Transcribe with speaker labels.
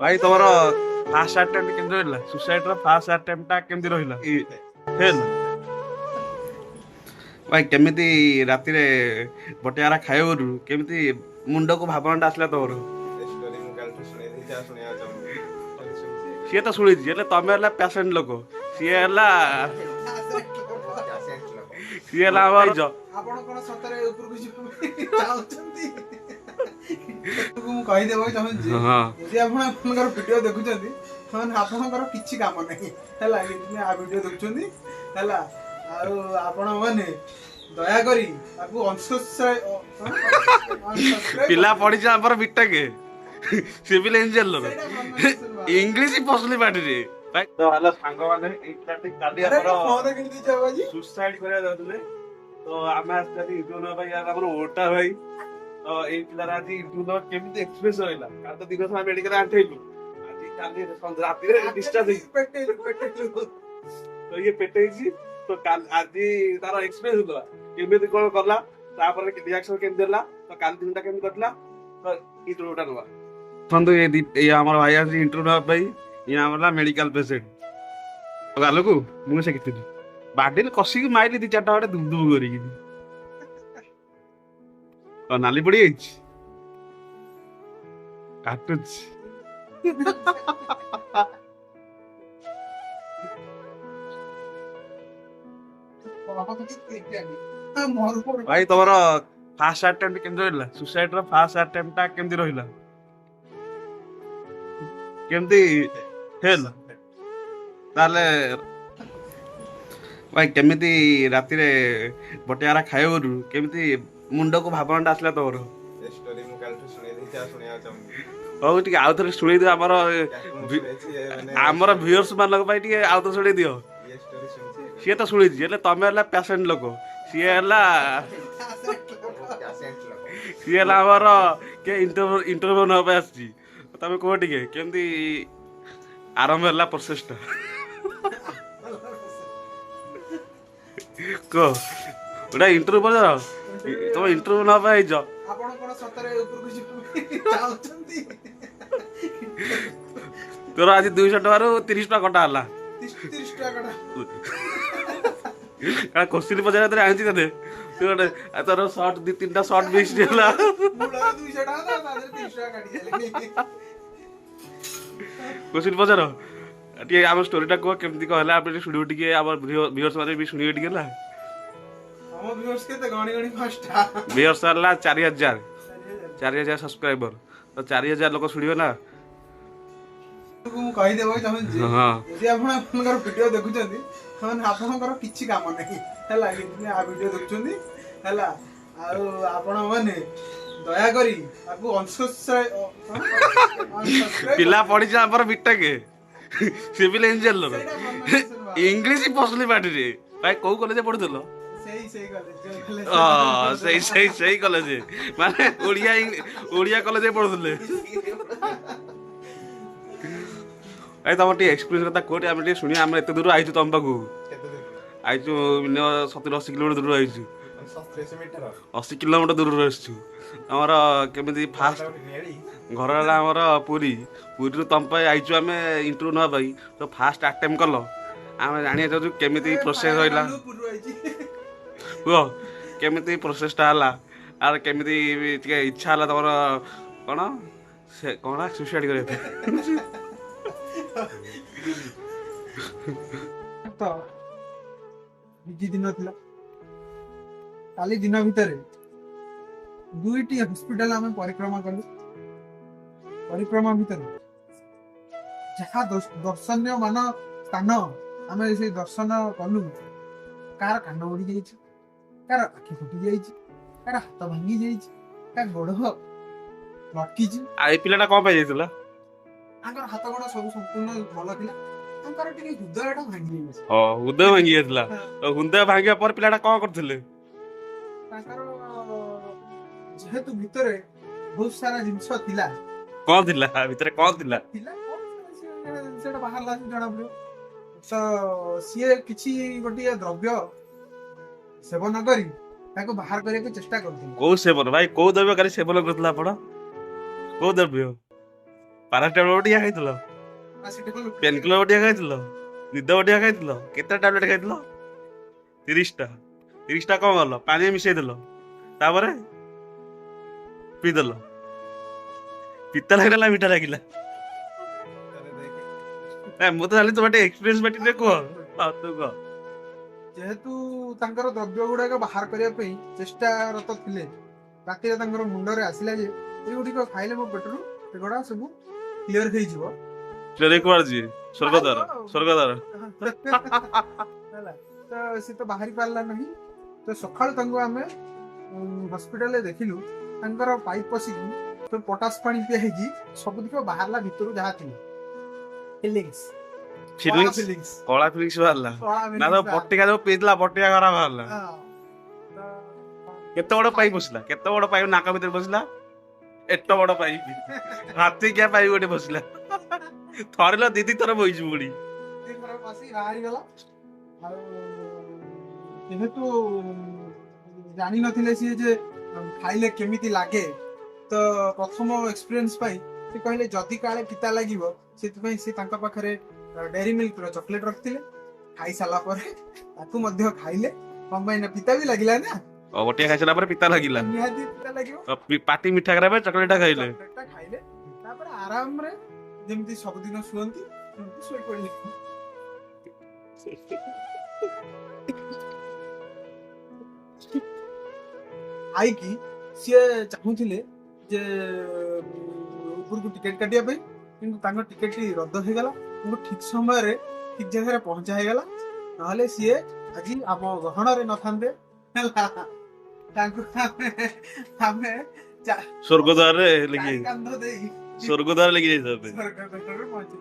Speaker 1: भाई तमर fast attempt केमति रहिला सुसाइड रो फास्ट अटेम्प्ट टा केमति रहिला फेल भाई केमिति राति रे बटियारा खाइबरु केमिति मुंड को भावनाटा आसला तोर
Speaker 2: स्टोरी मु काल तो सुने दी जा सुनिया चाहूंगी
Speaker 1: सी तो शुणी हेले तमे हला पेशेंट लोक सी हला सी हला हमर जो
Speaker 3: ଆପଣ କଣ ସତରେ ଉପରକୁ ଯିବାକୁ ଚାହୁଁଛନ୍ତି ମୁଁ କହିଦେବାକୁ ଚାହୁଁଛି
Speaker 1: ହଁ
Speaker 3: ଯଦି ଆପଣ ଆପଣଙ୍କର ଭିଡିଓ ଦେଖୁଛନ୍ତି ମାନେ ଆପଣଙ୍କର କିଛି କାମ ନାହିଁ ହେଲା କିନ୍ତୁ ଆ ଭିଡିଓ ଦେଖୁଛନ୍ତି ହେଲା ଆଉ ଆପଣ ମାନେ ଦୟାକରି ତାକୁ unsubscribe
Speaker 1: पिला पड़ी जा हमर बिटके सिविल इंजीनियर लो इंग्लिश पसली बाटी रे भाई तो हला सांग माने इटाटिक काली
Speaker 3: अरे
Speaker 1: हमर
Speaker 3: फोन केମିତି ଯାଉ ଆଜି
Speaker 1: सुसाइड करिया जाउतले तो आमे आस्तानी इटुनो भाई यार हमर ओटा भाई तो ए पिलारा आज इटुनो केमिति एक्सप्रेस होइला का तो दिगस मा मेडिकल आठैलु आज काली राति रे डिस्चार्ज तो ये पेटेजी तो काल आज तार एक्सप्रेस होला केमिति कोन करला तापर रिएक्शन केम देला तो काल दिनटा केम करला तो इटुनोटा नवा संदो ये हमर भाई आज इंटरव्यू भाई ये हमला मेडिकल पेशेंट तो गालो को मु से कितनी बाडी कसी माइली दी चारटा बटे दुम दुम करी तो नाली पड़ी जाइछ काटुछ भाई तमर फास्ट अटेम्प्ट केमति रहिला सुसाइड रो फास्ट अटेम्प्ट टा केमति रहिला केमति फेल ताले भाई केमिति राति रे बटियारा खाइबरु केमिति मुंड को भावनाटा आसला तोर
Speaker 2: स्टोरी मु काल तो सुने दी जा सुनिया चाहूंगी
Speaker 1: हो टिके आउ थरे सुणी दियो हमर व्यूअर्स मानक भाई टिके आउ तो सुणी दियो
Speaker 2: ये स्टोरी सुनछि
Speaker 1: सी तो शुणी हेले तमे हला पेशेंट लोक सी हला सी हला हमर के इंटरव्यू न पे आछि तमे को टिके केमति आरंभ हला प्रोसेसटा को ओडा इंटरव्यू पर जाओ तुम इंटरव्यू ना पाई जाओ
Speaker 3: ଆପଣ କଣ ସତରେ ଉପରକୁ ଯିବାକୁ ଚାହୁଁଛନ୍ତି
Speaker 1: तोर आज 200 टका रो 30 टका कटा हला
Speaker 3: 30 ଟଙ୍କା
Speaker 1: का क्वेश्चन पचारे तरे आंची तते तोर तोर शॉर्ट 2-3टा शॉर्ट मिस दिला
Speaker 3: ମୂଳରେ 200 ଟଙ୍କା ତ ତା ଦେହରେ 30 ଟଙ୍କା କାଟି ଦେଲେ
Speaker 1: क्वेश्चन पचारो टिके हम स्टोरीटा को केमति कहला आपन स्टूडियो टिके हमर व्यूअर्स माने भी सुनियो टिके ला
Speaker 3: ଆମ viewers କେତେ ଗଣି ଗଣି ପାଞ୍ଚଟା
Speaker 1: व्यूअर्स हला 4000 सब्सक्राइबर तो 4000 लोक सुनियो ना
Speaker 3: ମୁଁ କହିଦେବାକୁ ଚାହୁଁଛି
Speaker 1: ହଁ
Speaker 3: ଯଦି ଆପଣ ଆପଣଙ୍କର ଭିଡିଓ ଦେଖୁଛନ୍ତି ମାନେ ଆପଣଙ୍କର କିଛି କାମ ନାହିଁ ହେଲା କିନ୍ତୁ ଆ ଭିଡିଓ ଦେଖୁଛନ୍ତି ହେଲା ଆଉ ଆପଣ ମାନେ ଦୟାକରି ତାକୁ unsubscribe
Speaker 1: पिला पड़ी जा हमर बिटके सिविल इंजीनियर लो इंग्लिश पसली बाटी रे भाई को कॉलेज पढुतलो
Speaker 3: ସେଇ ସେଇ କଲେଜ
Speaker 1: सही कॉलेज माने ओडिया कॉलेज पढुतले भाई तम टी एक्सपीरियंस कथा कोटी हम टी सुनी हम एते दूर आइछु तम पाखु
Speaker 2: केते दूर
Speaker 1: आइछु 70-80 किलोमीटर दूर आइछु
Speaker 2: 130 मीटर
Speaker 1: 80 किलोमीटर दूर आइछु हमर केमिति फास्ट
Speaker 2: नेड़ी
Speaker 1: घर हला हमर पुरी पुरी तम पे आइछु हमें इंटरव्यू न भाई तो फास्ट अटेम्प्ट करलो हम जानिया चाहू केमिति प्रोसेस होइला हो केमिति प्रोसेसटा हला आर केमिति टिके इच्छा हला तमर कोन से कोना सुसाइड करे
Speaker 3: ତ ବିଜି ଦିନ ଥିଲା କାଲି ଦିନ ଭିତରେ ଦୁଇଟି ହସ୍ପିଟାଲ ଆମେ ପରିକ୍ରମା କଲୁ ପରିକ୍ରମା ଭିତରେ ଯାହା ଦର୍ଶନୀୟ ମାନ ସ୍ଥାନ ଆମେ ସେ ଦର୍ଶନ କଲୁ କାହାର କାନ ଉଡ଼ି ଯାଇଛି କାହାର ଆଖି ଫୁଟି ଯାଇଛି କାହାର ହାତ ଭାଙ୍ଗି ଯାଇଛି କାହାର ଗୋଡ଼ ଲଟକିଛି
Speaker 1: आ ए पिलाटा कोन पाइ जाइतला
Speaker 3: ତାଙ୍କର ହାତ ଗୋଡ଼ ସବୁ ସମ୍ପୂର୍ଣ୍ଣ ଭଲ ଥିଲା ତାଙ୍କର ଟିକେ ହୃଦୟଟା ଭାଙ୍ଗି ଯାଇଛି
Speaker 1: हो उदय भांगी जाइतला तो उदय भांगिया पर पिलाटा कोन करथिले
Speaker 3: ତାଙ୍କର ଯେହେତୁ ଭିତରେ ବହୁତ ସାରା ଜିନିଷ ଥିଲା
Speaker 1: कोन थिला भितरे कोन थिला
Speaker 3: ଥିଲା ସେଟା ବାହାରିଲା ଜଣା ପଡିବ ତ ସିଏ କିଛି ଗୋଟିଏ ଦ୍ରବ୍ୟ ସେବନ କରି ତାକୁ ବାହାର କରିବାକୁ ଚେଷ୍ଟା କରୁଥିଲେ
Speaker 1: को सेवन भाई को द्रव्य करी सेवन करथला आपण को द्रव्य ପାରାସିଟାମଲ ବଟିକା ଖାଇଥିଲ, ପେନ୍ କିଲର ବଟିକା ଖାଇଥିଲ, ନିଦ ବଟିକା ଖାଇଥିଲ, କେତେ ଟାବଲେଟ ଖାଇଥିଲ? 30ଟା। 30ଟା କଣ କଲ? ପାଣି ମିଶେଇ ଦେଲ, ତାପରେ ପିଇଦେଲ। ପିତା ଲାଗିଲା ନା ମିଠା ଲାଗିଲା? ମୁଁ ତ ଜାଣିଲି ତମେ ଟିକେ ଏକ୍ସପିରିଏନ୍ସ ବାଟି ଟିକେ କୁହ। ହଁ, ତୁ କହ।
Speaker 3: ଯେହେତୁ ତାଙ୍କର ଦ୍ରବ୍ୟ ଗୁଡାକ ବାହାର କରିବା ପାଇଁ ଚେଷ୍ଟାରତ ଥିଲେ, ରାତିରେ ତାଙ୍କର ମୁଣ୍ଡରେ ଆସିଲା ଯେ ଏଗୁଡିକ ଖାଇଲେ ମୋ ପେଟରୁ ଏଗୁଡା ସବୁ କ୍ଲିୟର ହେଇଯିବ।
Speaker 1: ଚୋରି କୁଆଡେ ଯିବେ? ସ୍ୱର୍ଗଦ୍ୱାର, ସ୍ୱର୍ଗଦ୍ୱାର।
Speaker 3: ହେଲା, ତ ସେ ତ ବାହାରି ପାରିଲା ନାହିଁ। ତ ସକାଳୁ ତାଙ୍କୁ ଆମେ ହସ୍ପିଟାଲରେ ଦେଖିଲୁ, ତାଙ୍କର ପାଇପ୍ ପଶିକି ତ ପଟାସ ପାଣି ପିଆ ହେଇକି ସବୁତିକ ବାହାରିଲା ଭିତରୁ ଯାହା ଥିଲା ଫିଲିଙ୍ଗସ୍,
Speaker 1: ଫିଲିଙ୍ଗସ୍, କଳା ଫିଲିଙ୍ଗସ୍ ବାହାରିଲା ନା? ତ ବଟିକା ଯୋଉ ପିଇଥିଲା ବଟିକା ଖରାପ ବାହାରିଲା। କେତେ ବଡ ପାଇପ୍ ପଶିଲା? କେତେ ବଡ ପାଇପ୍ ନାକ ଭିତରେ ପଶିଲା? ଏତେ ବଡ ପାଇପ୍, ହାତିକିଆ ପାଇପ୍ ଗୋଟେ ପଶିଲା। ଥରିଲ ଦିଦି ଥର ବହିଛୁ ବୁଢୀ।
Speaker 3: ବାହାରିଗଲା। ଆଉ ଯେହେତୁ ଜାଣିନଥିଲେ ସିଏ ଯେ ଖାଇଲେ କେମିତି ଲାଗେ, ତ ପ୍ରଥମ ଏକ୍ସପିରିଏନ୍ସ ପାଇଁ ସେ କହିଲେ ଯଦି କାଳେ ପିତା ଲାଗିବ, ସେଥିପାଇଁ ସେ ତାଙ୍କ ପାଖରେ ଡେରି ମିଲ୍କର ଚକୋଲେଟ ରଖିଥିଲେ। ଖାଇସାରିଲା ପରେ ତାକୁ ମଧ୍ୟ ଖାଇଲେ। କଣ ପାଇଁ ନା ପିତା ବି ଲାଗିଲା ନା,
Speaker 1: ବଟିକା ଖାଇସାରିଲା ପରେ ପିତା ଲାଗିଲା,
Speaker 3: ନିହାତି ପିତା ଲାଗିବ।
Speaker 1: ପାଟି ମିଠା କରିବା ପାଇଁ ଚକୋଲେଟ ଖାଇଲେ।
Speaker 3: ଚକୋଲେଟଟା ଖାଇଲେ, ତାପରେ ଆରାମରେ ଯେମିତି ସବୁଦିନ ଶୁଅନ୍ତି ସେମିତି ଶୋଇପଡିଲେ। ଆଇକି ସିଏ ଚାହୁଁଥିଲେ ଯେ ଉପରକୁ ଟିକେଟ କାଟିବା ପାଇଁ, କିନ୍ତୁ ତାଙ୍କ ଟିକେଟଟି ରଦ୍ଦ ହେଇଗଲା। କିନ୍ତୁ ଠିକ ସମୟରେ ଠିକ ଜାଗାରେ ପହଞ୍ଚା ହେଇଗଲା, ନହେଲେ ସିଏ ଆଜି ଆମ ଗହଣରେ ନଥାନ୍ତେ। ହେଲା, ତାଙ୍କୁ ଆମେ
Speaker 1: ସ୍ୱର୍ଗଦ୍ୱାରରେ
Speaker 3: ଚାରି କାନ୍ଧ ଦେଇ
Speaker 1: ସ୍ୱର୍ଗଦ୍ୱାର ଲେଖି ଯାଇଥାନ୍ତେ।
Speaker 3: ସ୍ୱର୍ଗ ପହଞ୍ଚେଇ